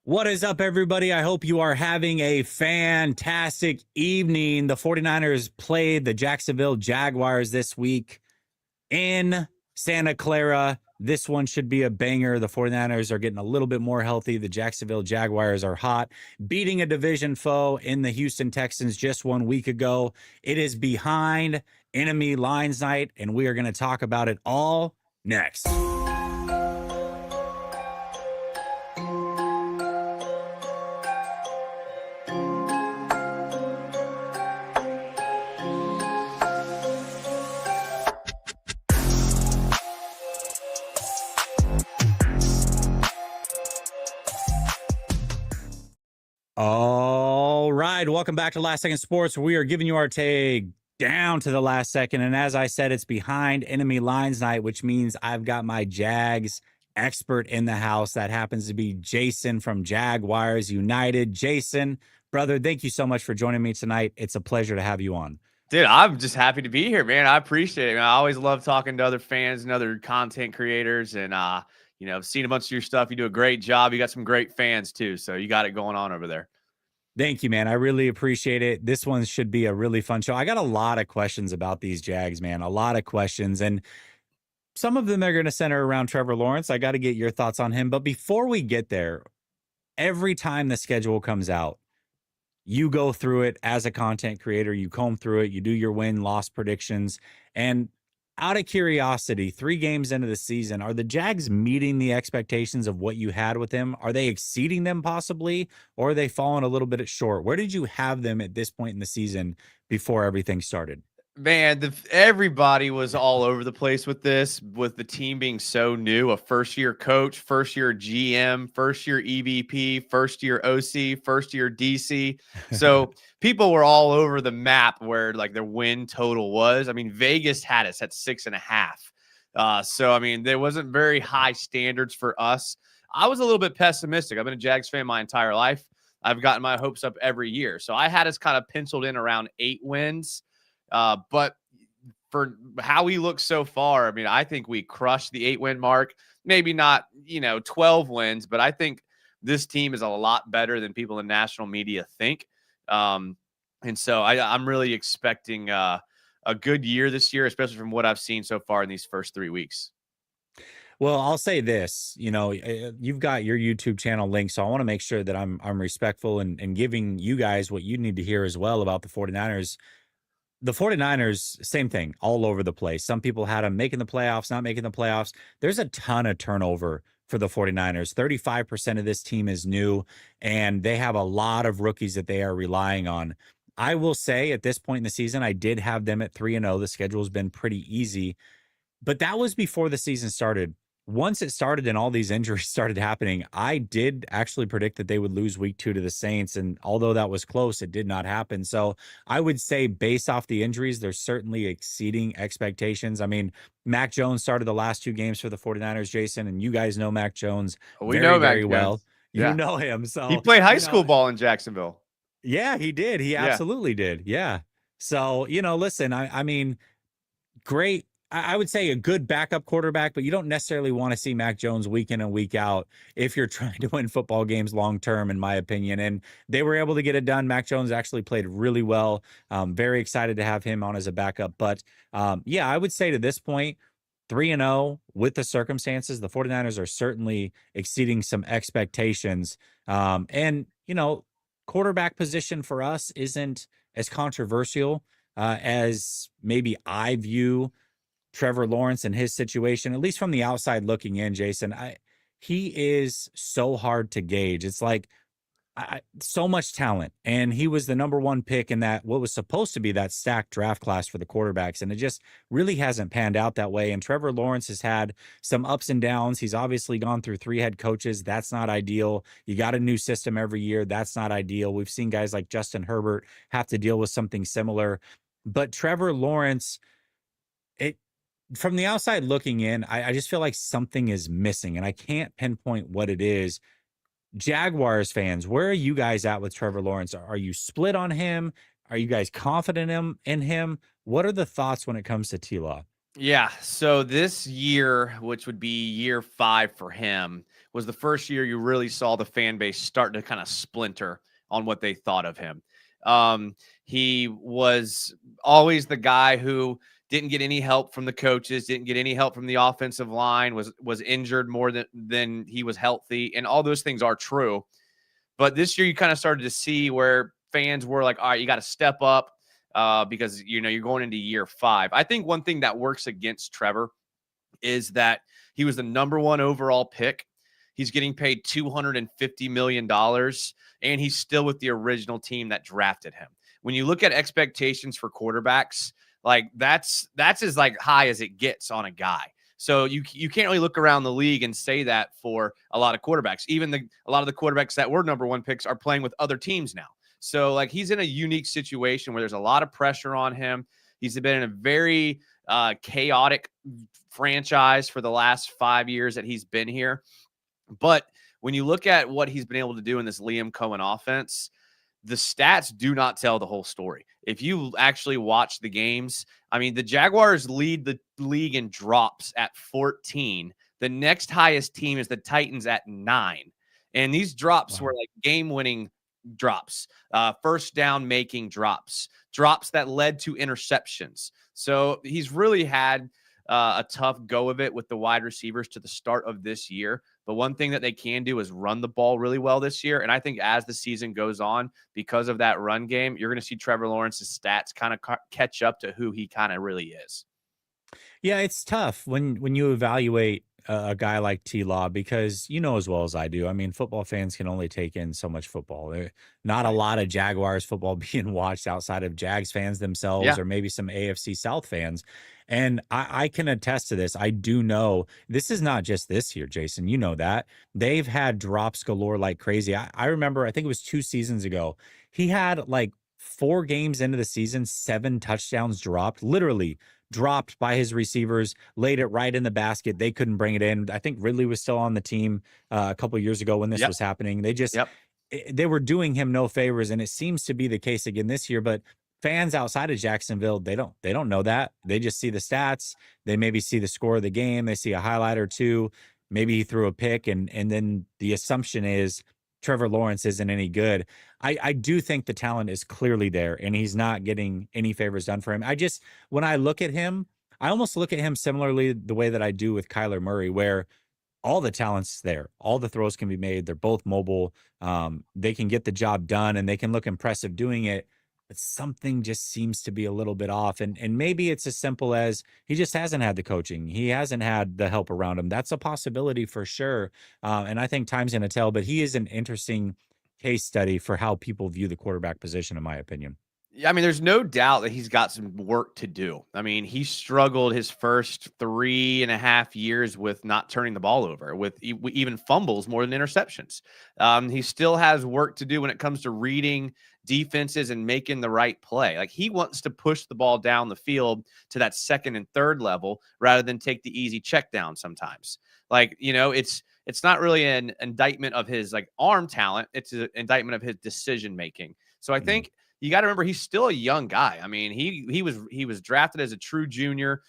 What is up, everybody? I hope you are having a fantastic evening. The 49ers played the Jacksonville Jaguars this week in Santa Clara. This one should be a banger. The 49ers are getting a little bit more healthy. The Jacksonville Jaguars are hot, beating a division foe in the Houston Texans just 1 week ago. It is behind enemy lines night, and we are going to talk about it all next. All right. Welcome back to Last Second Sports. We are giving you our take down to the last second. And as I said, it's behind enemy lines night, which means I've got my Jags expert in the house. That happens to be Jason from Jaguars United. Jason, brother, thank you so much for joining me tonight. It's a pleasure to have you on. Dude, I'm just happy to be here, man. I appreciate it. Man. I always love talking to other fans and other content creators. And, I've seen a bunch of your stuff. You do a great job. You got some great fans, too. So you got it going on over there. Thank you, man. I really appreciate it. This one should be a really fun show. I got a lot of questions about these Jags, man. A lot of questions. And some of them are going to center around Trevor Lawrence. I got to get your thoughts on him. But before we get there, every time the schedule comes out, you go through it as a content creator, you comb through it, you do your win-loss predictions. And out of curiosity, 3 games into the season, are the Jags meeting the expectations of what you had with them? Are they exceeding them possibly, or are they falling a little bit short? Where did you have them at this point in the season before everything started? Man, everybody was all over the place with this, with the team being so new. A first-year coach, first-year GM, first-year EVP, first-year OC, first-year DC. So people were all over the map where like their win total was. I mean, Vegas had us at 6.5. So I mean, there wasn't very high standards for us. I was a little bit pessimistic. I've been a Jags fan my entire life. I've gotten my hopes up every year. So I had us kind of penciled in around 8 wins. But for how we look so far, I mean, I think we crushed the 8-win mark. Maybe not, 12 wins, but I think this team is a lot better than people in national media think. And so I'm really expecting a good year this year, especially from what I've seen so far in these first 3 weeks. Well, I'll say this, you've got your YouTube channel link, so I want to make sure that I'm respectful and giving you guys what you need to hear as well about the 49ers. The 49ers, same thing, all over the place. Some people had them making the playoffs, not making the playoffs. There's a ton of turnover for the 49ers. 35% of this team is new, and they have a lot of rookies that they are relying on. I will say at this point in the season, I did have them at 3-0. The schedule has been pretty easy, but that was before the season started. Once it started and all these injuries started happening, I did actually predict that they would lose week 2 to the Saints. And although that was close, it did not happen. So I would say based off the injuries, they're certainly exceeding expectations. I mean, Mac Jones started the last 2 games for the 49ers, Jason, and you guys know Mac Jones very well. Yeah. You know him. So he played high school ball in Jacksonville. Yeah, he did. He absolutely did. Yeah. So, listen, I mean, great. I would say a good backup quarterback, but you don't necessarily want to see Mac Jones week in and week out if you're trying to win football games long term, in my opinion. And they were able to get it done. Mac Jones actually played really well. Very excited to have him on as a backup. But yeah, I would say to this point, 3-0 with the circumstances, the 49ers are certainly exceeding some expectations. And, quarterback position for us isn't as controversial as maybe I view Trevor Lawrence and his situation, at least from the outside looking in, Jason. He is so hard to gauge. It's like so much talent, and he was the number 1 pick in that what was supposed to be that stacked draft class for the quarterbacks, and it just really hasn't panned out that way. And Trevor Lawrence has had some ups and downs. He's obviously gone through 3 head coaches. That's not ideal. You got a new system every year. That's not ideal. We've seen guys like Justin Herbert have to deal with something similar, but Trevor Lawrence, from the outside looking in, I just feel like something is missing, and I can't pinpoint what it is. Jaguars fans, where are you guys at with Trevor Lawrence? Are you split on him? Are you guys confident in him? What are the thoughts when it comes to T-Law? Yeah. So this year, which would be year 5 for him, was the first year you really saw the fan base start to kind of splinter on what they thought of him. He was always the guy who didn't get any help from the coaches, didn't get any help from the offensive line, was injured more than he was healthy, and all those things are true. But this year, you kind of started to see where fans were like, all right, you got to step up because, you're going into year 5. I think one thing that works against Trevor is that he was the number 1 overall pick. He's getting paid $250 million, and he's still with the original team that drafted him. When you look at expectations for quarterbacks, like that's as like high as it gets on a guy. So you can't really look around the league and say that for a lot of quarterbacks. Even a lot of the quarterbacks that were number 1 picks are playing with other teams now. So like he's in a unique situation where there's a lot of pressure on him. He's been in a very chaotic franchise for the last 5 years that he's been here. But when you look at what he's been able to do in this Liam Cohen offense, the stats do not tell the whole story. If you actually watch the games, I mean, the Jaguars lead the league in drops at 14. The next highest team is the Titans at 9. And these drops were like game-winning drops, first down making drops that led to interceptions. So he's really had a tough go of it with the wide receivers to the start of this year. But one thing that they can do is run the ball really well this year. And I think as the season goes on, because of that run game, you're going to see Trevor Lawrence's stats kind of catch up to who he kind of really is. Yeah, it's tough when you evaluate a guy like T-Law because you know as well as I do. I mean, football fans can only take in so much football. Not a lot of Jaguars football being watched outside of Jags fans themselves, or maybe some AFC South fans. And I can attest to this. I do know this is not just this year, Jason. You know that they've had drops galore like crazy. I remember, I think it was 2 seasons ago, he had like 4 games into the season, 7 touchdowns dropped, literally dropped by his receivers, laid it right in the basket. They couldn't bring it in. I think Ridley was still on the team a couple of years ago when this was happening. They just they were doing him no favors, and it seems to be the case again this year. But fans outside of Jacksonville, they don't know that. They just see the stats. They maybe see the score of the game. They see a highlight or two. Maybe he threw a pick, and then the assumption is Trevor Lawrence isn't any good. I do think the talent is clearly there, and he's not getting any favors done for him. When I look at him, I almost look at him similarly the way that I do with Kyler Murray, where all the talent's there. All the throws can be made. They're both mobile. They can get the job done, and they can look impressive doing it. But something just seems to be a little bit off. And maybe it's as simple as he just hasn't had the coaching. He hasn't had the help around him. That's a possibility for sure. And I think time's going to tell. But he is an interesting case study for how people view the quarterback position, in my opinion. Yeah, I mean, there's no doubt that he's got some work to do. I mean, he struggled his first 3.5 years with not turning the ball over, with even fumbles more than interceptions. He still has work to do when it comes to reading defenses and making the right play. Like, he wants to push the ball down the field to that second and third level rather than take the easy check down sometimes. Like, it's not really an indictment of his like arm talent. It's an indictment of his decision making. So I think you got to remember he's still a young guy. I mean, he was drafted as a true junior.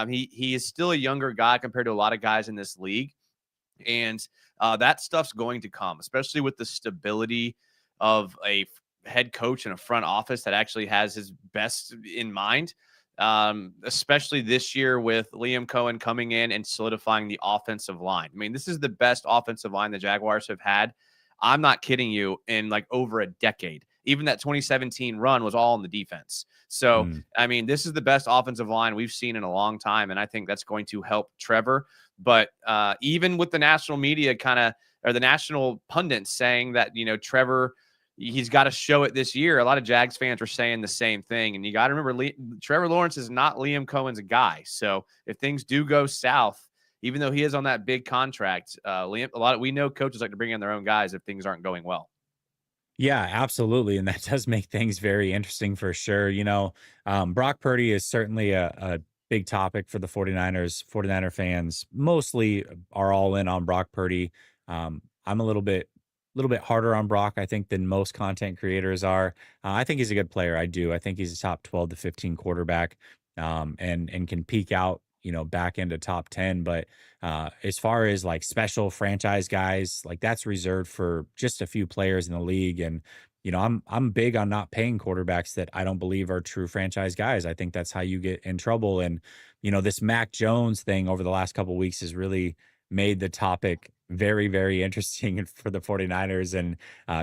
He is still a younger guy compared to a lot of guys in this league, and that stuff's going to come, especially with the stability of a head coach and a front office that actually has his best in mind. Especially this year with Liam Cohen coming in and solidifying the offensive line. I mean, this is the best offensive line the Jaguars have had. I'm not kidding you, in like over a decade. Even that 2017 run was all on the defense. So, I mean, this is the best offensive line we've seen in a long time, and I think that's going to help Trevor. But even with the national media or the national pundits saying that, Trevor, he's got to show it this year, a lot of Jags fans are saying the same thing. And you got to remember, Trevor Lawrence is not Liam Cohen's guy. So if things do go south, even though he is on that big contract, we know coaches like to bring in their own guys if things aren't going well. Yeah, absolutely. And that does make things very interesting for sure. Brock Purdy is certainly a big topic for the 49er fans. Mostly are all in on Brock Purdy. I'm a little bit harder on Brock, I think, than most content creators are. I think he's a good player. I do. I think he's a top 12 to 15 quarterback, and can peak out back into top 10. But as far as like special franchise guys, like that's reserved for just a few players in the league. And I'm big on not paying quarterbacks that I don't believe are true franchise guys. I think that's how you get in trouble. And this Mac Jones thing over the last couple of weeks has really made the topic very, very interesting for the 49ers and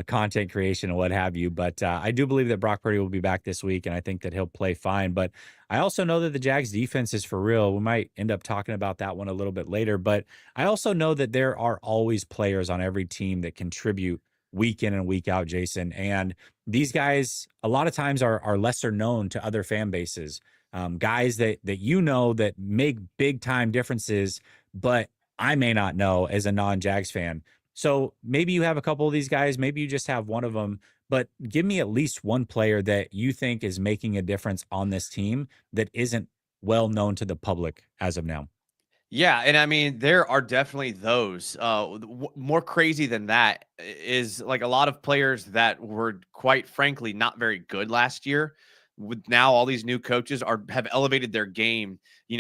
content creation and what have you. But I do believe that Brock Purdy will be back this week, and I think that he'll play fine. But I also know that the Jags defense is for real. We might end up talking about that one a little bit later. But I also know that there are always players on every team that contribute week in and week out, Jason. And these guys, a lot of times, are lesser known to other fan bases. Guys that that make big time differences, but I may not know as a non-Jags fan. So maybe you have a couple of these guys, maybe you just have one of them, but give me at least one player that you think is making a difference on this team that isn't well known to the public as of now. Yeah, and I mean, there are definitely those. More crazy than that is like a lot of players that were, quite frankly, not very good last year. With now all these new coaches have elevated their game.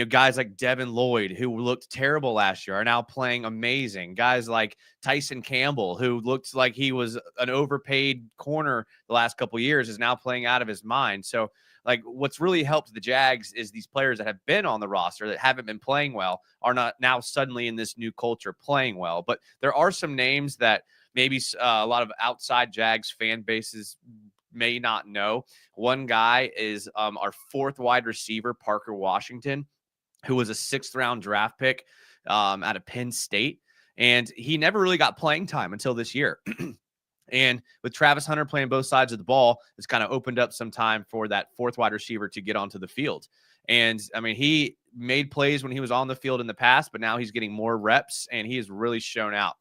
Guys like Devin Lloyd, who looked terrible last year, are now playing amazing. Guys like Tyson Campbell, who looked like he was an overpaid corner the last couple of years, is now playing out of his mind. So, like, what's really helped the Jags is these players that have been on the roster that haven't been playing well are not now suddenly in this new culture playing well. But there are some names that maybe a lot of outside Jags fan bases may not know. One guy is our fourth wide receiver, Parker Washington, who was a 6th-round draft pick out of Penn State. And he never really got playing time until this year. And with Travis Hunter playing both sides of the ball, it's kind of opened up some time for that fourth wide receiver to get onto the field. And I mean, he made plays when he was on the field in the past, but now he's getting more reps and he has really shown out.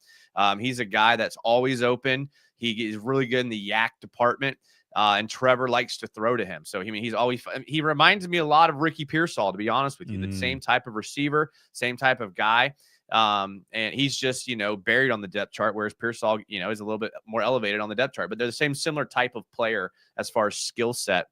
He's a guy that's always open. He is really good in the yak department. And Trevor likes to throw to him. So, I mean, he reminds me a lot of Ricky Pearsall, to be honest with you. The same type of receiver, same type of guy. And he's just, buried on the depth chart, whereas Pearsall, is a little bit more elevated on the depth chart. But they're the similar type of player as far as skill set.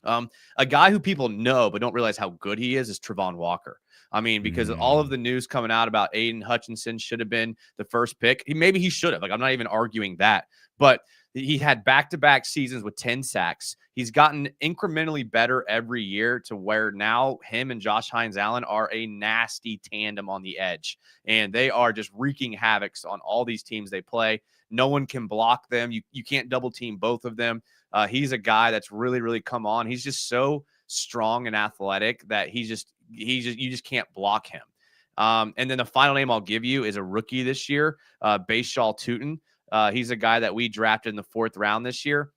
A guy who people know but don't realize how good he is Trevon Walker. I mean, because all of the news coming out about Aiden Hutchinson should have been the first pick. Maybe he should have. Like, I'm not even arguing that. But he had back-to-back seasons with 10 sacks. He's gotten incrementally better every year to where now him and Josh Hines-Allen are a nasty tandem on the edge. And they are just wreaking havoc on all these teams they play. No one can block them. You can't double team both of them. He's a guy that's really, really come on. He's just so strong and athletic that you just can't block him. And then the final name I'll give you is a rookie this year, Bashaw Tootin. He's a guy that we drafted in the 4th round this year.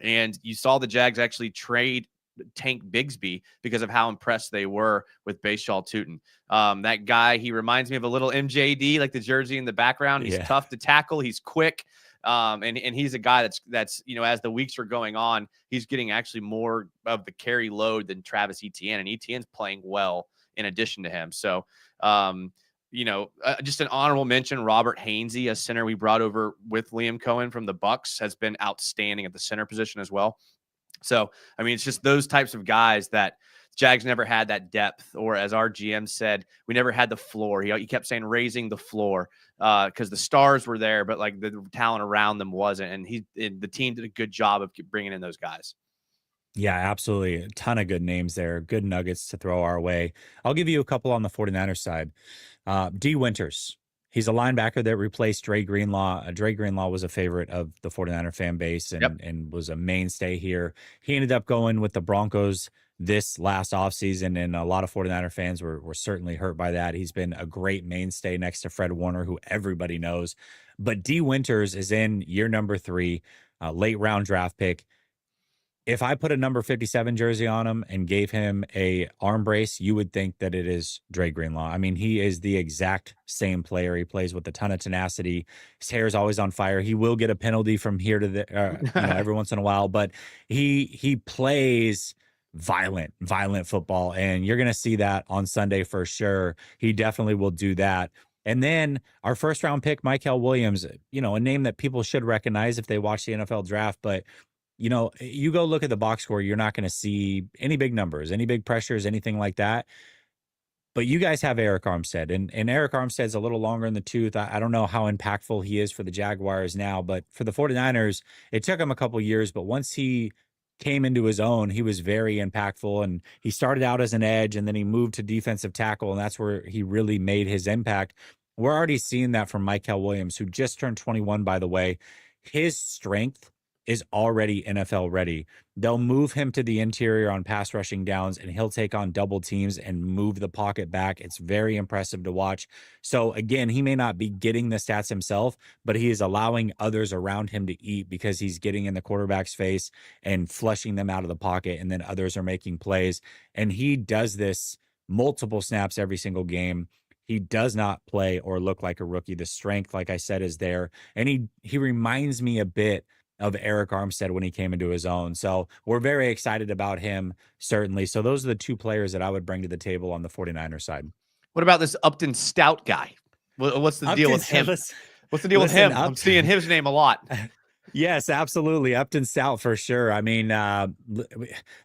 And you saw the Jags actually trade Tank Bigsby because of how impressed they were with Bashaw Tootin. That guy, he reminds me of a little MJD, like the jersey in the background. He's tough to tackle. He's quick. And he's a guy that's as the weeks are going on, he's getting actually more of the carry load than Travis Etienne, and Etienne's playing well in addition to him. So, just an honorable mention, Robert Hainsey, a center we brought over with Liam Cohen from the Bucks, has been outstanding at the center position as well. So, I mean, it's just those types of guys that Jags never had that depth, or as our GM said, we never had the floor. He kept saying raising the floor because the stars were there, but like the talent around them wasn't. And the team did a good job of bringing in those guys. Yeah, absolutely. A ton of good names there. Good nuggets to throw our way. I'll give you a couple on the 49ers side. D. Winters. He's a linebacker that replaced Dre Greenlaw. Dre Greenlaw was a favorite of the 49er fan base and was a mainstay here. He ended up going with the Broncos this last offseason, and a lot of 49er fans were certainly hurt by that. He's been a great mainstay next to Fred Warner, who everybody knows. But D. Winters is in year number 3, late round draft pick. If I put a number 57 jersey on him and gave him a arm brace, you would think that it is Dre Greenlaw. I mean, he is the exact same player. He plays with a ton of tenacity. His hair is always on fire. He will get a penalty from here to there, every once in a while, but he plays violent football, and you're going to see that on Sunday for sure. He definitely will do that. And then our first round pick, Mykel Williams, a name that people should recognize if they watch the NFL draft, but you go look at the box score, you're not going to see any big numbers, any big pressures, anything like that. But you guys have Eric Armstead, and Eric Armstead's a little longer in the tooth. I don't know how impactful he is for the Jaguars now, but for the 49ers, it took him a couple years. But once he came into his own, he was very impactful. And he started out as an edge, and then he moved to defensive tackle, and that's where he really made his impact. We're already seeing that from Michael Williams, who just turned 21, by the way. His strength is already NFL ready. They'll move him to the interior on pass rushing downs, and he'll take on double teams and move the pocket back. It's very impressive to watch. So again, he may not be getting the stats himself, but he is allowing others around him to eat because he's getting in the quarterback's face and flushing them out of the pocket, and then others are making plays. And he does this multiple snaps every single game. He does not play or look like a rookie. The strength, like I said, is there. And he reminds me a bit of Eric Armstead when he came into his own. So we're very excited about him, certainly. So those are the two players that I would bring to the table on the 49ers side. What about this Upton Stout guy? What's the deal with him? What's the deal with him? I'm seeing his name a lot. Yes, absolutely. Upton Stout for sure. I mean, the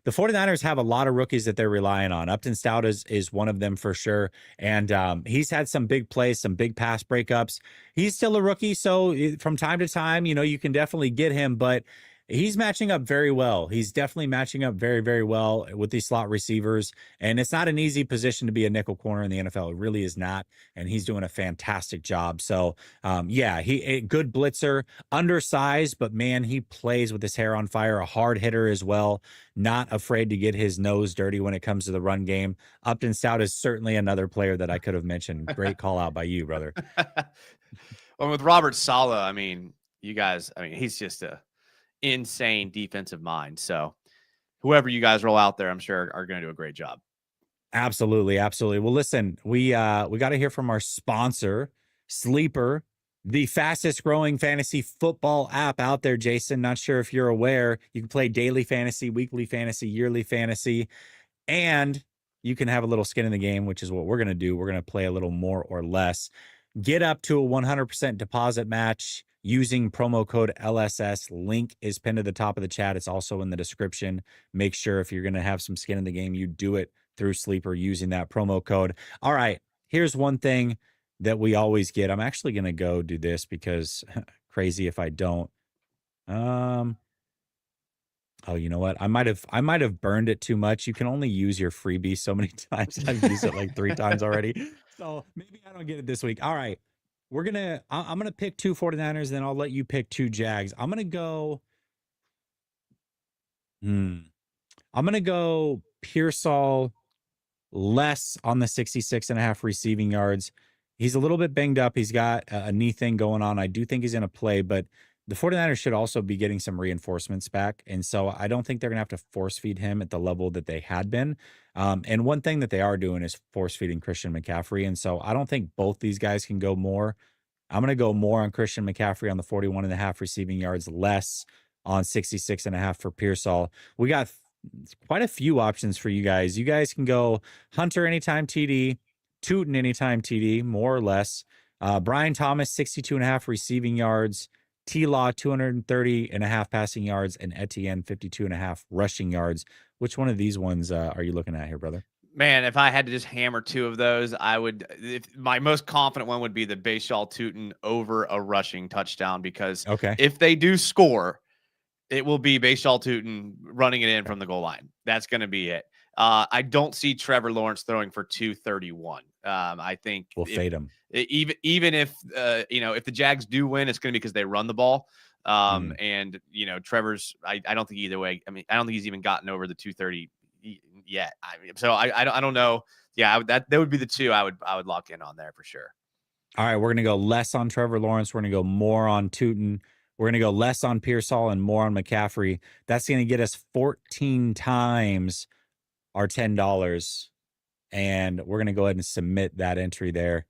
49ers have a lot of rookies that they're relying on. Upton Stout is one of them for sure. And he's had some big plays, some big pass breakups. He's still a rookie, so from time to time, you can definitely get him, but he's matching up very well. He's definitely matching up very, very well with these slot receivers. And it's not an easy position to be a nickel corner in the NFL. It really is not. And he's doing a fantastic job. So, yeah, a good blitzer, undersized, but man, he plays with his hair on fire, a hard hitter as well. Not afraid to get his nose dirty when it comes to the run game. Upton Stout is certainly another player that I could have mentioned. Great call out by you, brother. Well, with Robert Saleh, I mean, he's just a insane defensive mind. So whoever you guys roll out there, I'm sure are going to do a great job. Absolutely. Absolutely. Well, listen, we got to hear from our sponsor, Sleeper, the fastest growing fantasy football app out there. Jason, not sure if you're aware, you can play daily fantasy, weekly fantasy, yearly fantasy, and you can have a little skin in the game, which is what we're going to do. We're going to play a little more or less. Get up to a 100% deposit match using promo code LSS. Link is pinned to the top of the chat. It's also in the description. Make sure if you're going to have some skin in the game, you do it through Sleeper using that promo code. All right, here's one thing that we always get. I'm actually going to go do this because crazy if I don't. Oh, you know what? I might have burned it too much. You can only use your freebie so many times. I've used it like 3 times already. So maybe I don't get it this week. All right. I'm gonna pick 2 49ers, then I'll let you pick 2 Jags. I'm gonna go Pearsall less on the 66.5 receiving yards. He's a little bit banged up. He's got a knee thing going on. I do think he's gonna play, but the 49ers should also be getting some reinforcements back. And so I don't think they're gonna have to force feed him at the level that they had been. And one thing that they are doing is force feeding Christian McCaffrey. And so I don't think both these guys can go more. I'm going to go more on Christian McCaffrey on the 41.5 receiving yards, less on 66.5 for Pearsall. We got quite a few options for you guys. You guys can go Hunter anytime TD, Tootin anytime TD, more or less. Brian Thomas, 62.5 receiving yards. T-Law, 230.5 passing yards, and Etienne, 52.5 rushing yards. Which one of these ones are you looking at here, brother? Man, if I had to just hammer 2 of those, my most confident one would be the Bashaw Tootin over a rushing touchdown, because if they do score, it will be Bashaw Tootin running it in from the goal line. That's going to be it. I don't see Trevor Lawrence throwing for 231. I think we'll fade him. Even if if the Jags do win, it's going to be because they run the ball. And Trevor's. I don't think either way. I mean, I don't think he's even gotten over the 230 yet. So I don't know. Yeah, that would be the 2 I would lock in on there for sure. All right, we're gonna go less on Trevor Lawrence. We're gonna go more on Tootin. We're going to go less on Pearsall and more on McCaffrey. That's going to get us 14 times our $10. And we're going to go ahead and submit that entry there.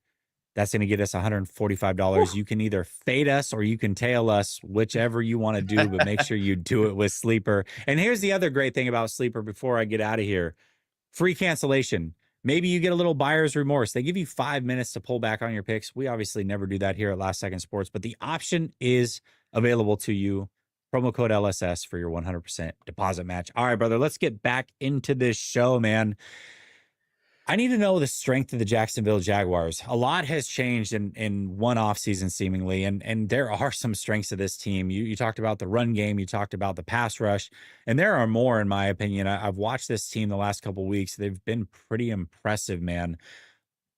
That's going to get us $145. You can either fade us or you can tail us, whichever you want to do, but make sure you do it with Sleeper. And here's the other great thing about Sleeper before I get out of here. Free cancellation. Maybe you get a little buyer's remorse. They give you 5 minutes to pull back on your picks. We obviously never do that here at Last Second Sports, but the option is available to you. Promo code LSS for your 100% deposit match. All right, brother, let's get back into this show, man. I need to know the strength of the Jacksonville Jaguars. A lot has changed in one offseason seemingly, and there are some strengths of this team. You talked about the run game, you talked about the pass rush, and there are more in my opinion. I've watched this team the last couple of weeks. They've been pretty impressive, man.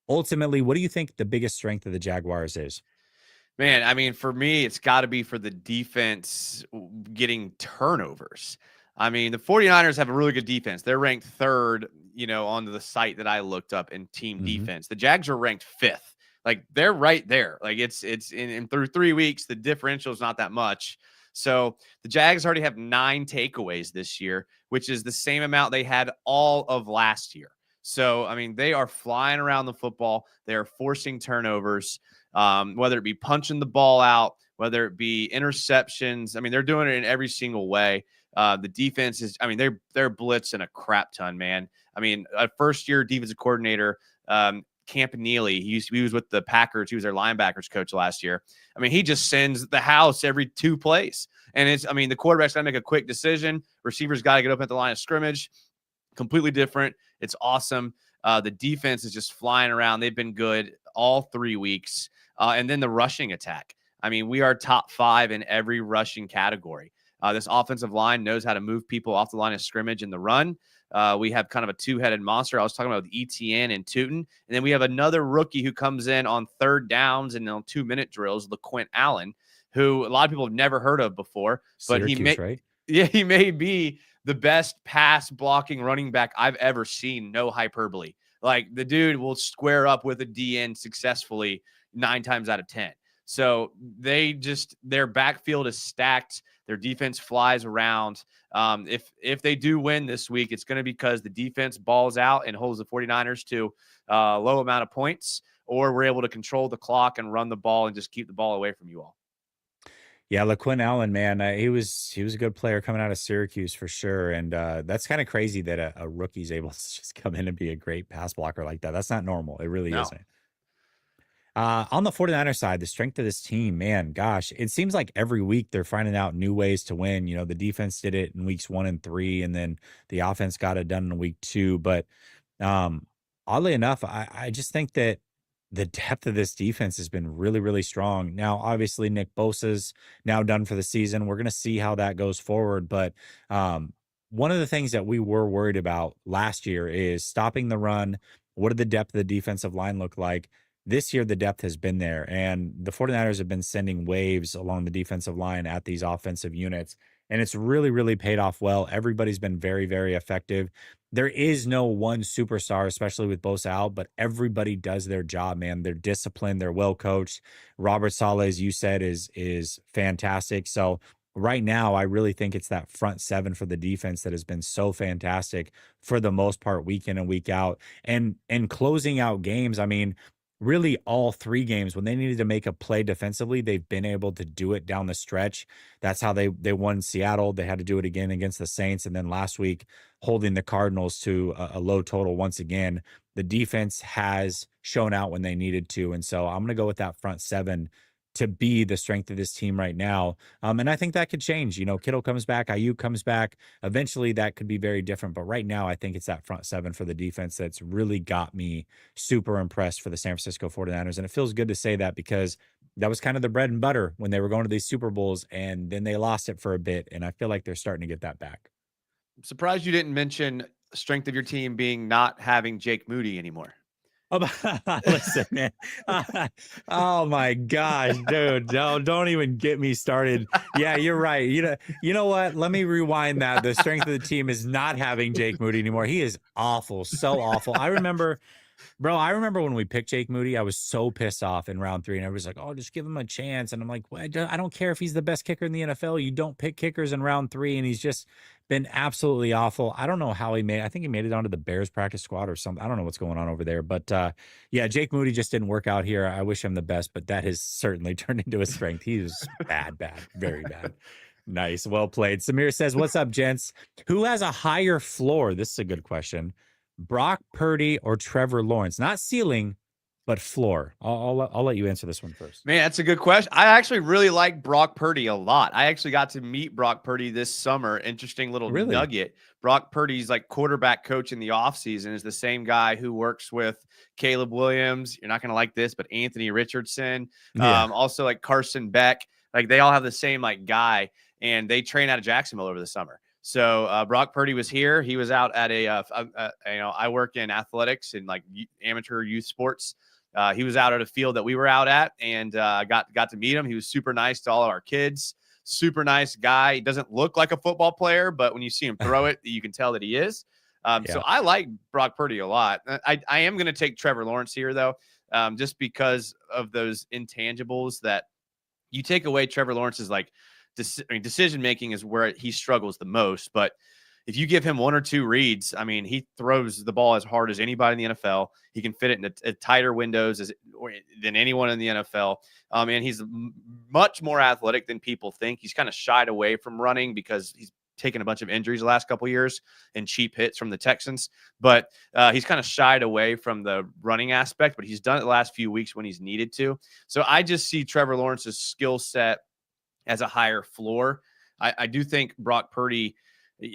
Ultimately, what do you think the biggest strength of the Jaguars is? Man, I mean, for me, it's got to be for the defense getting turnovers. I mean, the 49ers have a really good defense. They're ranked third, on the site that I looked up in team Mm-hmm. defense. The Jags are ranked fifth. Like they're right there. Like it's in through 3 weeks, the differential is not that much. So the Jags already have 9 takeaways this year, which is the same amount they had all of last year. So, I mean, they are flying around the football. They are forcing turnovers, whether it be punching the ball out, whether it be interceptions. I mean, they're doing it in every single way. The defense is, I mean, they're blitzing a crap ton, man. I mean, a first-year defensive coordinator, Campanile, he was with the Packers. He was their linebackers coach last year. I mean, he just sends the house every 2 plays. And I mean, the quarterback's got to make a quick decision. Receivers got to get up at the line of scrimmage. Completely different. It's awesome. The defense is just flying around. They've been good all 3 weeks. And then the rushing attack. I mean, we are top 5 in every rushing category. This offensive line knows how to move people off the line of scrimmage in the run. We have kind of a 2-headed monster. I was talking about with ETN and Tootin. And then we have another rookie who comes in on 3rd downs and on 2-minute drills, LaQuint Allen, who a lot of people have never heard of before. But Syracuse, right? he may be the best pass blocking running back I've ever seen. No hyperbole. Like the dude will square up with a DN successfully 9 times out of 10. So their backfield is stacked. Their defense flies around. If they do win this week, it's going to be because the defense balls out and holds the 49ers to a low amount of points, or we're able to control the clock and run the ball and just keep the ball away from you all. Yeah, LaQuinn Allen, man, he was a good player coming out of Syracuse for sure, and that's kind of crazy that a rookie's able to just come in and be a great pass blocker like that. That's not normal. It really No. isn't. On the 49er side, the strength of this team, man, gosh, it seems like every week they're finding out new ways to win. You know, the defense did it in weeks 1 and 3, and then the offense got it done in week 2. But um, oddly enough, I just think that the depth of this defense has been really, really strong. Now, obviously, Nick Bosa's now done for the season. We're going to see how that goes forward. But one of the things that we were worried about last year is stopping the run. What did the depth of the defensive line look like? This year, the depth has been there, and the 49ers have been sending waves along the defensive line at these offensive units, and it's really, really paid off well. Everybody's been very, very effective. There is no one superstar, especially with Bosa out, but everybody does their job, man. They're disciplined, they're well coached. Robert Saleh, as you said, is fantastic. So right now, I really think it's that front 7 for the defense that has been so fantastic for the most part, week in and week out, and closing out games. I mean, really all 3 games when they needed to make a play defensively, they've been able to do it down the stretch. That's how they won Seattle. They had to do it again against the Saints, and then last week holding the Cardinals to a low total once again. The defense has shown out when they needed to, and so I'm going to go with that front 7 to be the strength of this team right now. And I think that could change. You know, Kittle comes back, Ayuk comes back. Eventually that could be very different. But right now, I think it's that front 7 for the defense that's really got me super impressed for the San Francisco 49ers. And it feels good to say that because that was kind of the bread and butter when they were going to these Super Bowls, and then they lost it for a bit. And I feel like they're starting to get that back. I'm surprised you didn't mention strength of your team being not having Jake Moody anymore. Oh, listen, man. Oh my gosh, dude. Don't even get me started. Yeah, you're right. You know what? Let me rewind that. The strength of the team is not having Jake Moody anymore. He is awful, so awful. I remember when we picked Jake Moody, I was so pissed off in round 3, and everybody's like, "Oh, just give him a chance." And I'm like, well, I don't care if he's the best kicker in the NFL. You don't pick kickers in round 3, and he's just been absolutely awful. I don't know how I think he made it onto the Bears practice squad or something. I don't know what's going on over there. But yeah, Jake Moody just didn't work out here. I wish him the best, but that has certainly turned into a strength. He was bad, very bad. Nice. Well played. Samir says, "What's up, gents? Who has a higher floor?" This is a good question. Brock Purdy or Trevor Lawrence? Not ceiling, but floor. I'll let you answer this one first. Man, that's a good question. I actually really like Brock Purdy a lot. I actually got to meet Brock Purdy this summer. Interesting little Really? nugget. Brock Purdy's like quarterback coach in the offseason is the same guy who works with Caleb Williams. You're not going to like this, but Anthony Richardson, Yeah. also like Carson Beck. Like they all have the same like guy, and they train out of Jacksonville over the summer. So Brock Purdy was here. He was out at I work in athletics and like amateur youth sports. He was out at a field that we were out at, and got to meet him. He was super nice to all of our kids. Super nice guy. He doesn't look like a football player, but when you see him throw it, you can tell that he is. So Yeah. I like Brock Purdy a lot. I am going to take Trevor Lawrence here, though, just because of those intangibles that you take away. Trevor Lawrence's like decision making is where he struggles the most, but if you give him one or two reads, I mean, he throws the ball as hard as anybody in the NFL. He can fit it in tighter windows than anyone in the NFL. And he's much more athletic than people think. He's kind of shied away from running because he's taken a bunch of injuries the last couple of years and cheap hits from the Texans. But he's kind of shied away from the running aspect, but he's done it the last few weeks when he's needed to. So I just see Trevor Lawrence's skill set as a higher floor. I do think Brock Purdy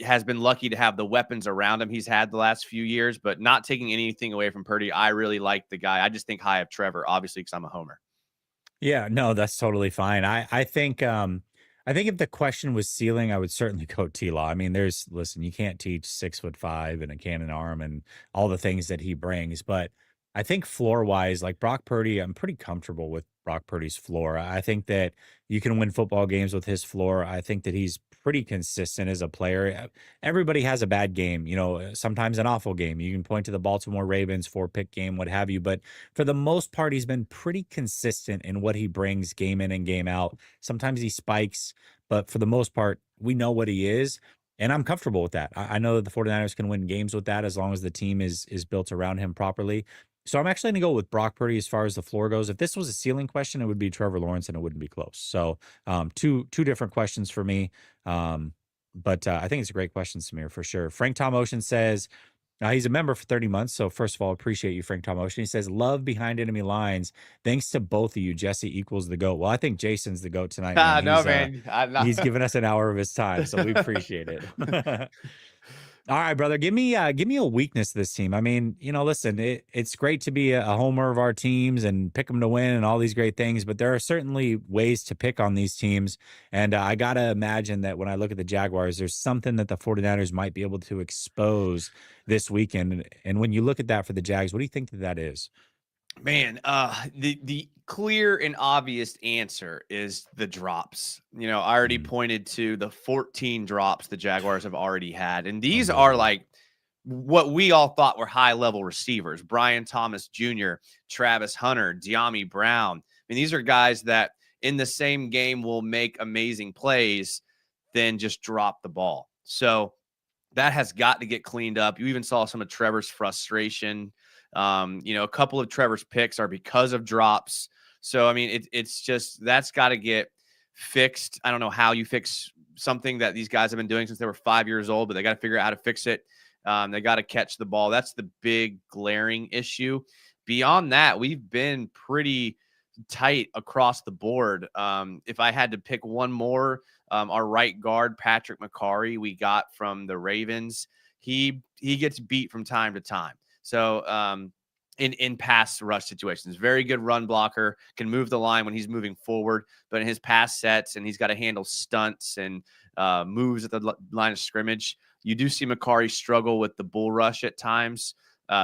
has been lucky to have the weapons around him he's had the last few years, but not taking anything away from Purdy. I really like the guy. I just think high of Trevor, obviously, because I'm a homer. Yeah, no, that's totally fine. I think if the question was ceiling, I would certainly go T-Law. I mean, listen, you can't teach 6'5" and a cannon arm and all the things that he brings, but I think floor wise, like Brock Purdy, I'm pretty comfortable with Brock Purdy's floor. I think that you can win football games with his floor. I think that he's pretty consistent as a player. Everybody has a bad game, sometimes an awful game. You can point to the Baltimore Ravens 4-pick game, what have you, but for the most part, he's been pretty consistent in what he brings game in and game out. Sometimes he spikes, but for the most part, we know what he is. And I'm comfortable with that. I know that the 49ers can win games with that as long as the team is built around him properly. So I'm actually going to go with Brock Purdy as far as the floor goes. If this was a ceiling question, it would be Trevor Lawrence, and it wouldn't be close. So two different questions for me. But I think it's a great question, Samir, for sure. Frank Tom Ocean says, he's a member for 30 months. So first of all, appreciate you, Frank Tom Ocean. He says, love behind enemy lines. Thanks to both of you. Jesse equals the GOAT. Well, I think Jason's the GOAT tonight, man. No, man. I'm not. He's given us an hour of his time, so we appreciate it. All right, brother. Give me a weakness to this team. I mean, listen, it's great to be a homer of our teams and pick them to win and all these great things, but there are certainly ways to pick on these teams. And I got to imagine that when I look at the Jaguars, there's something that the 49ers might be able to expose this weekend. And when you look at that for the Jags, what do you think that is? Man, the clear and obvious answer is the drops. I already pointed to the 14 drops the Jaguars have already had. And these are like what we all thought were high-level receivers. Brian Thomas Jr., Travis Hunter, De'Ami Brown. I mean, these are guys that in the same game will make amazing plays, then just drop the ball. So that has got to get cleaned up. You even saw some of Trevor's frustration. A couple of Trevor's picks are because of drops. So, I mean, it's just that's got to get fixed. I don't know how you fix something that these guys have been doing since they were 5 years old, but they got to figure out how to fix it. They got to catch the ball. That's the big glaring issue. Beyond that, we've been pretty tight across the board. If I had to pick one more, our right guard, Patrick McCarry, we got from the Ravens. He gets beat from time to time. So in pass rush situations, very good run blocker, can move the line when he's moving forward, but in his pass sets and he's got to handle stunts and moves at the line of scrimmage, you do see McCarry struggle with the bull rush at times.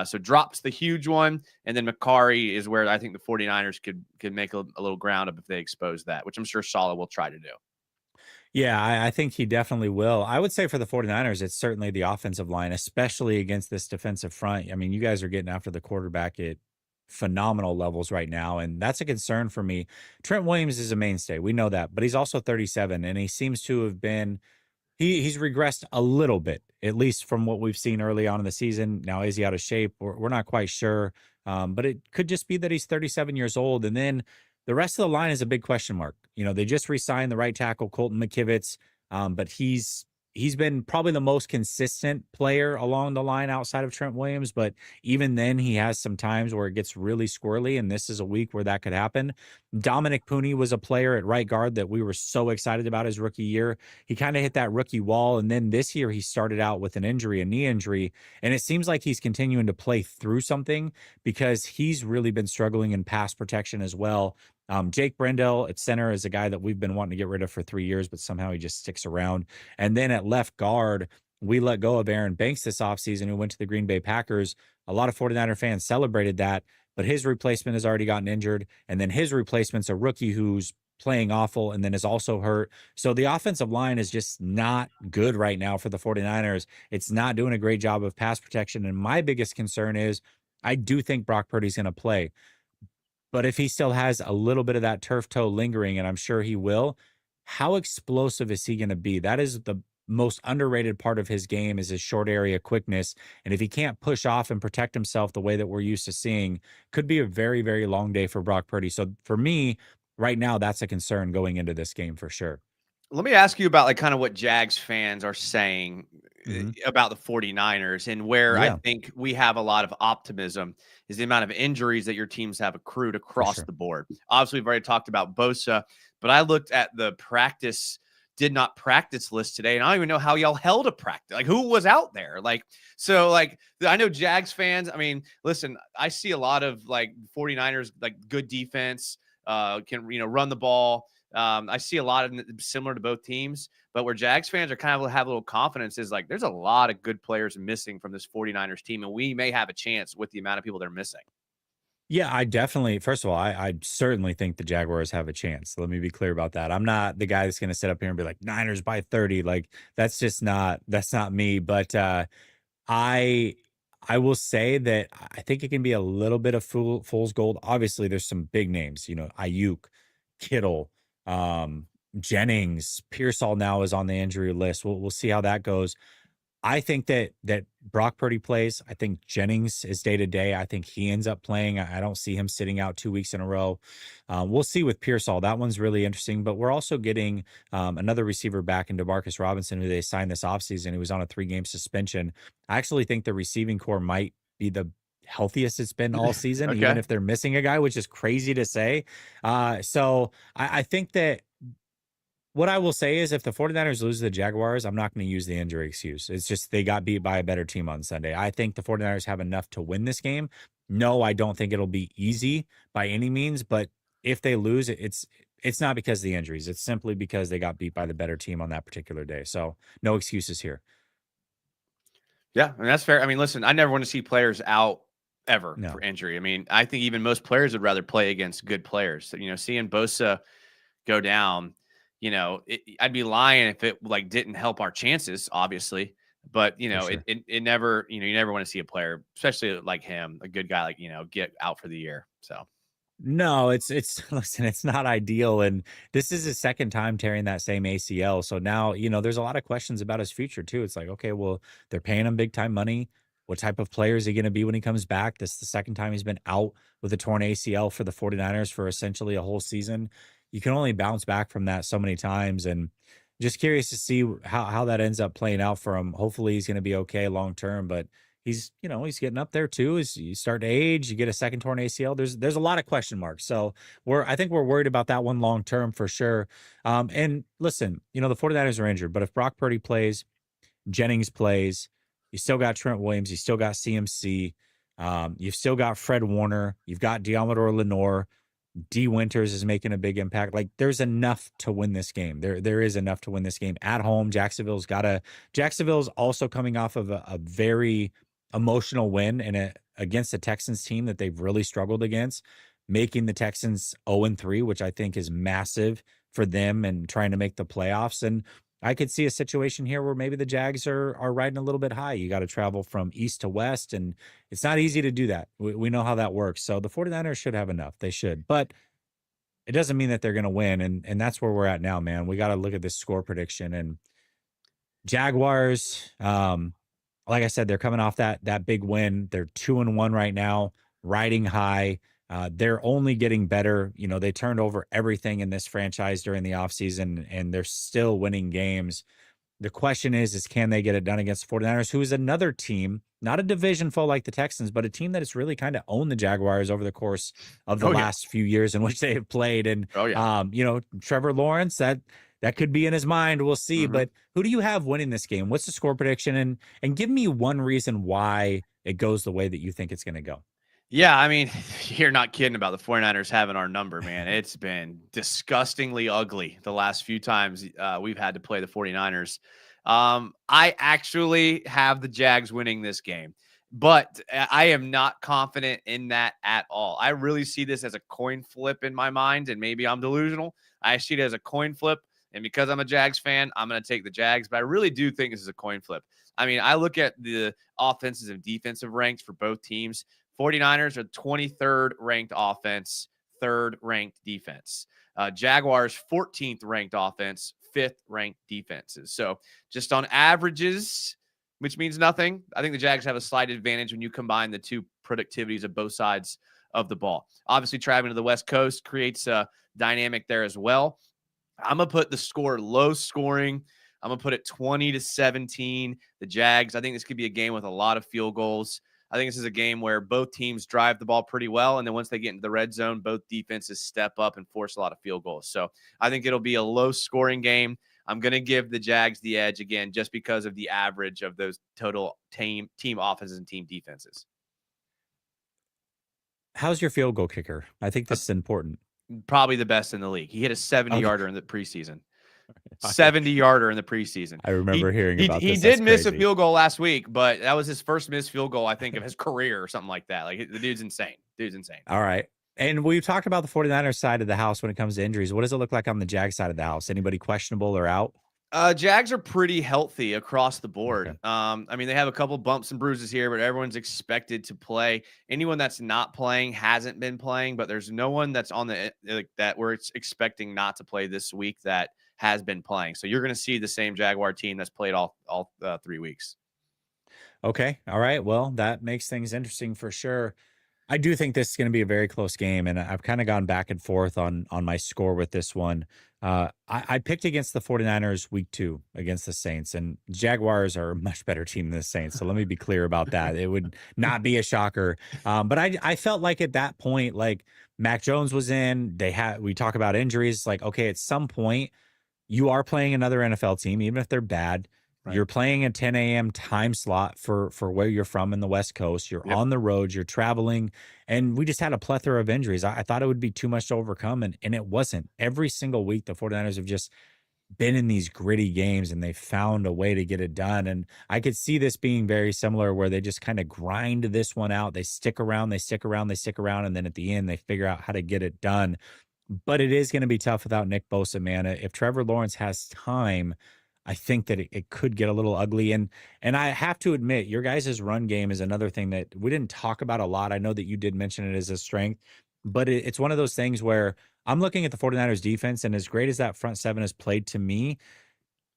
So drops the huge one, and then McCarry is where I think the 49ers could make a little ground up if they expose that, which I'm sure Saleh will try to do. Yeah, I think he definitely will. I would say for the 49ers, it's certainly the offensive line, especially against this defensive front. I mean, you guys are getting after the quarterback at phenomenal levels right now, and that's a concern for me. Trent Williams is a mainstay. We know that, but he's also 37, and he seems to have been he's regressed a little bit, at least from what we've seen early on in the season. Now, is he out of shape? We're not quite sure, but it could just be that he's 37 years old, and then the rest of the line is a big question mark. They just re-signed the right tackle, Colton McKivitz, but he's he's been probably the most consistent player along the line outside of Trent Williams, but even then he has some times where it gets really squirrely, and this is a week where that could happen. Dominic Pooney was a player at right guard that we were so excited about his rookie year. He kind of hit that rookie wall, and then this year he started out with an injury, a knee injury, and it seems like he's continuing to play through something because he's really been struggling in pass protection as well. Jake Brendel at center is a guy that we've been wanting to get rid of for 3 years, but somehow he just sticks around. And then at left guard, we let go of Aaron Banks this offseason, who went to the Green Bay Packers. A lot of 49er fans celebrated that, but his replacement has already gotten injured. And then his replacement's a rookie who's playing awful and then is also hurt. So the offensive line is just not good right now for the 49ers. It's not doing a great job of pass protection. And my biggest concern is I do think Brock Purdy's going to play. But if he still has a little bit of that turf toe lingering, and I'm sure he will, how explosive is he going to be? That is the most underrated part of his game is his short area quickness. And if he can't push off and protect himself the way that we're used to seeing, could be a very, very long day for Brock Purdy. So for me, right now, that's a concern going into this game for sure. Let me ask you about like kind of what Jags fans are saying Mm-hmm. about the 49ers, and where I Yeah, think we have a lot of optimism is the amount of injuries that your teams have accrued for across sure. the board. Obviously, we've already talked about Bosa, but I looked at the did not practice list today, and I don't even know how y'all held a practice. Like, who was out there? Like, so like I know Jags fans. I mean, listen, I see a lot of like 49ers, like good defense, can run the ball. I see a lot of similar to both teams, but where Jags fans are kind of have a little confidence is like there's a lot of good players missing from this 49ers team, and we may have a chance with the amount of people they're missing. Yeah, I definitely, first of all, I certainly think the Jaguars have a chance. Let me be clear about that. I'm not the guy that's going to sit up here and be like Niners by 30. Like that's not me. But I I will say that I think it can be a little bit of fool's gold. Obviously, there's some big names, Ayuk, Kittle, Jennings, Pearsall now is on the injury list. We'll see how that goes. I think that Brock Purdy plays. I think Jennings is day to day. I think he ends up playing. I don't see him sitting out 2 weeks in a row. We'll see with Pearsall. That one's really interesting. But we're also getting another receiver back in DeMarcus Robinson, who they signed this offseason. He was on a 3-game suspension. I actually think the receiving core might be the healthiest it's been all season, even Okay. if they're missing a guy, which is crazy to say. So I think that what I will say is if the 49ers lose to the Jaguars, I'm not going to use the injury excuse. It's just they got beat by a better team on Sunday. I think the 49ers have enough to win this game. No, I don't think it'll be easy by any means, but if they lose, it's not because of the injuries. It's simply because they got beat by the better team on that particular day. So no excuses here. Yeah, and that's fair. I mean, listen, I never want to see players out ever for No, injury. I mean, I think even most players would rather play against good players. So, seeing Bosa go down, I'd be lying if it like didn't help our chances, obviously. But for it, sure. it never, you never want to see a player, especially like him, a good guy, like get out for the year. So No, it's listen, it's not ideal. And this is his second time tearing that same ACL. So now, there's a lot of questions about his future too. It's like, okay, well, they're paying him big time money. What type of player is he going to be when he comes back? This is the second time he's been out with a torn ACL for the 49ers for essentially a whole season. You can only bounce back from that so many times. And just curious to see how that ends up playing out for him. Hopefully he's going to be okay long term, but he's getting up there too. As you start to age, you get a second torn ACL. There's a lot of question marks. So I think we're worried about that one long term for sure. And listen, the 49ers are injured, but if Brock Purdy plays, Jennings plays, you still got Trent Williams, you still got CMC, you've still got Fred Warner, you've got Diamador Lenore, D Winters is making a big impact. Like there's enough to win this game. There is enough to win this game at home. Jacksonville's also coming off of a very emotional win against the Texans team that they've really struggled against, making the Texans 0-3, which I think is massive for them and trying to make the playoffs. And I could see a situation here where maybe the Jags are riding a little bit high. You got to travel from east to west, and it's not easy to do that. We know how that works. So the 49ers should have enough. They should. But it doesn't mean that they're going to win. And that's where we're at now, man. We got to look at this score prediction. And Jaguars, like I said, they're coming off that big win. They're 2-1 right now, riding high. They're only getting better. They turned over everything in this franchise during the offseason, and they're still winning games. The question is can they get it done against the 49ers, who is another team, not a division foe like the Texans, but a team that has really kind of owned the Jaguars over the course of the Oh yeah. last few years in which they have played. And, Oh yeah. Trevor Lawrence, that could be in his mind. We'll see. Mhm. But who do you have winning this game? What's the score prediction? And give me one reason why it goes the way that you think it's going to go. Yeah, I mean, you're not kidding about the 49ers having our number, man. It's been disgustingly ugly the last few times we've had to play the 49ers. I actually have the Jags winning this game, but I am not confident in that at all. I really see this as a coin flip in my mind, and maybe I'm delusional. I see it as a coin flip, and because I'm a Jags fan, I'm going to take the Jags, but I really do think this is a coin flip. I mean, I look at the offensive and defensive ranks for both teams. 49ers are 23rd ranked offense, 3rd ranked defense. Jaguars 14th ranked offense, 5th ranked defenses. So just on averages, which means nothing, I think the Jags have a slight advantage when you combine the two productivities of both sides of the ball. Obviously, traveling to the West Coast creates a dynamic there as well. I'm going to put the score low scoring. I'm going to put it 20-17. The Jags, I think this could be a game with a lot of field goals. I think this is a game where both teams drive the ball pretty well. And then once they get into the red zone, both defenses step up and force a lot of field goals. So I think it'll be a low scoring game. I'm going to give the Jags the edge again, just because of the average of those total team offenses and team defenses. How's your field goal kicker? I think this is important. Probably the best in the league. He hit a 70-yarder in the preseason. 70-yarder in the preseason. I remember hearing about this. He did miss a field goal last week, but that was his first missed field goal, I think, of his career or something like that. Like, the dude's insane. All right. And we've talked about the 49ers side of the house when it comes to injuries. What does it look like on the Jag side of the house? Anybody questionable or out? Jags are pretty healthy across the board. Okay. I mean, they have a couple bumps and bruises here, but everyone's expected to play. Anyone that's not playing hasn't been playing, but there's no one that's on the that we're expecting not to play this week that has been playing. So you're going to see the same Jaguar team that's played all 3 weeks. Okay. All right. Well, that makes things interesting for sure. I do think this is going to be a very close game, and I've kind of gone back and forth on my score with this one. I picked against the 49ers week 2 against the Saints, and Jaguars are a much better team than the Saints. So let me be clear about that. It would not be a shocker. But I felt like at that point, like Mac Jones was in, we talk about injuries. Like, okay, at some point you are playing another NFL team, even if they're bad. Right. You're playing a 10 a.m. time slot for where you're from in the West Coast. You're on the road, you're traveling, and we just had a plethora of injuries. I thought it would be too much to overcome, and it wasn't. Every single week, the 49ers have just been in these gritty games, and they found a way to get it done. And I could see this being very similar, where they just kind of grind this one out. They stick around, and then at the end, they figure out how to get it done. But it is going to be tough without Nick Bosa, man. If Trevor Lawrence has time, I think that it could get a little ugly. And I have to admit, your guys' run game is another thing that we didn't talk about a lot. I know that you did mention it as a strength, but it's one of those things where I'm looking at the 49ers defense, and as great as that front seven has played to me,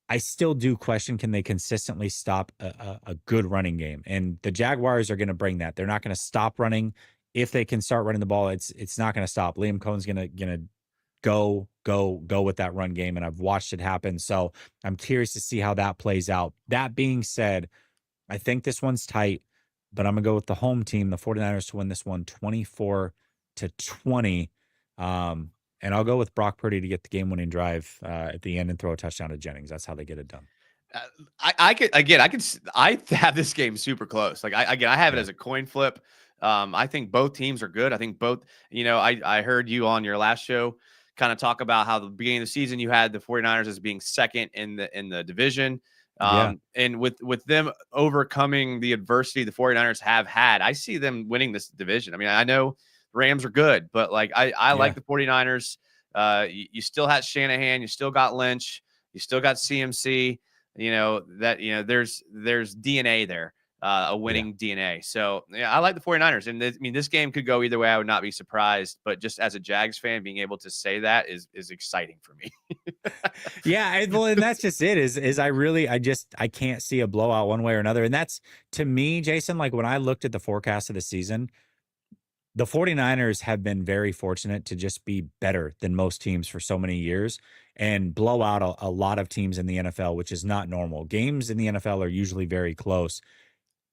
I still do question, can they consistently stop a good running game? And the Jaguars are going to bring that. They're not going to stop running. If they can start running the ball, it's not going to stop. Liam Cohen's going to go with that run game, and I've watched it happen. So I'm curious to see how that plays out. That being said, I think this one's tight, but I'm gonna go with the home team, the 49ers, to win this one 24-20. And I'll go with Brock Purdy to get the game-winning drive at the end and throw a touchdown to Jennings. That's how they get it done. I have this game super close. Like I have it as a coin flip. I think both teams are good. I think both, I heard you on your last show kind of talk about how the beginning of the season you had the 49ers as being second in the division. And with them overcoming the adversity the 49ers have had, I see them winning this division. I mean, I know Rams are good, but like I like the 49ers. You still had Shanahan, you still got Lynch, you still got CMC, there's DNA there. A winning DNA. So I like the 49ers. And this game could go either way. I would not be surprised, but just as a Jags fan, being able to say that is exciting for me. And that's just it I can't see a blowout one way or another. And that's, to me, Jason, like when I looked at the forecast of the season, the 49ers have been very fortunate to just be better than most teams for so many years. and blow out a lot of teams in the NFL, which is not normal. Games in the NFL are usually very close.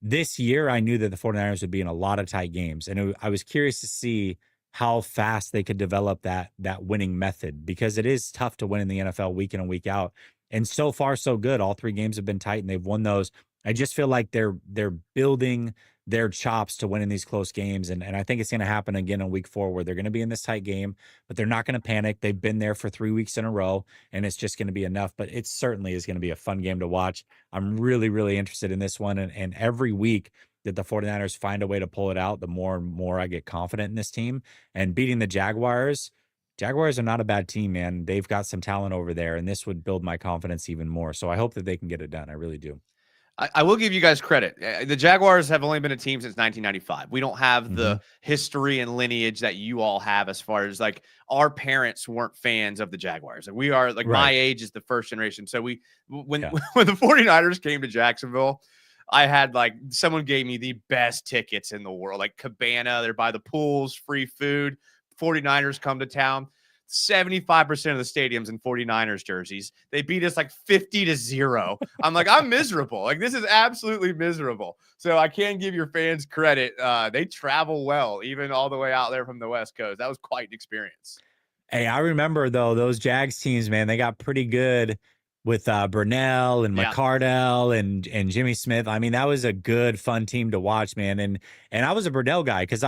This year, I knew that the 49ers would be in a lot of tight games, and I was curious to see how fast they could develop that winning method, because it is tough to win in the NFL week in and week out. And so far, so good. All three games have been tight, and they've won those. I just feel like they're building their chops to win in these close games, and I think it's going to happen again in week 4, where they're going to be in this tight game, but they're not going to panic. They've been there for 3 weeks in a row, and it's just going to be enough. But it certainly is going to be a fun game to watch. I'm really, really interested in this one. And every week that the 49ers find a way to pull it out, the more and more I get confident in this team. And beating the Jaguars are not a bad team, man. They've got some talent over there, and this would build my confidence even more. So I hope that they can get it done. I really do. I will give you guys credit. The Jaguars have only been a team since 1995. We don't have the history and lineage that you all have, as far as like our parents weren't fans of the Jaguars. And we are like, my age is the first generation. So when the 49ers came to Jacksonville, I had like, someone gave me the best tickets in the world, like Cabana. They're by the pools, free food. 49ers come to town. 75% of the stadiums in 49ers jerseys. They beat us like 50-0. I'm like, I'm miserable. Like, this is absolutely miserable. So I can give your fans credit. They travel well, even all the way out there from the West Coast. That was quite an experience. Hey, I remember though, those Jags teams, man, they got pretty good with Burnell and McCardell and Jimmy Smith. I mean, that was a good, fun team to watch, man. And I was a Burnell guy, because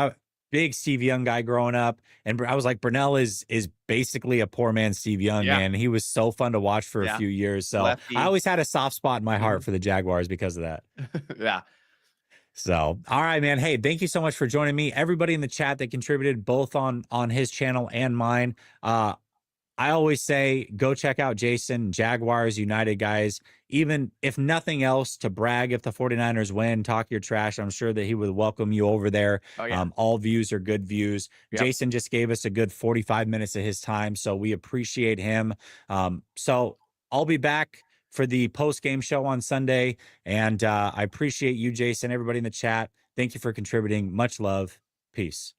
big Steve Young guy growing up, and I was like, Burnell is basically a poor man Steve Young, man. He was so fun to watch for a few years. So Lefty. I always had a soft spot in my heart for the Jaguars because of that. So, all right, man. Hey, thank you so much for joining me. Everybody in the chat that contributed, both on his channel and mine. I always say, go check out Jason, Jaguars United, guys. Even if nothing else, to brag if the 49ers win, talk your trash. I'm sure that he would welcome you over there. All views are good views. Jason just gave us a good 45 minutes of his time, so we appreciate him. So I'll be back for the post-game show on Sunday, and I appreciate you, Jason, everybody in the chat. Thank you for contributing. Much love. Peace.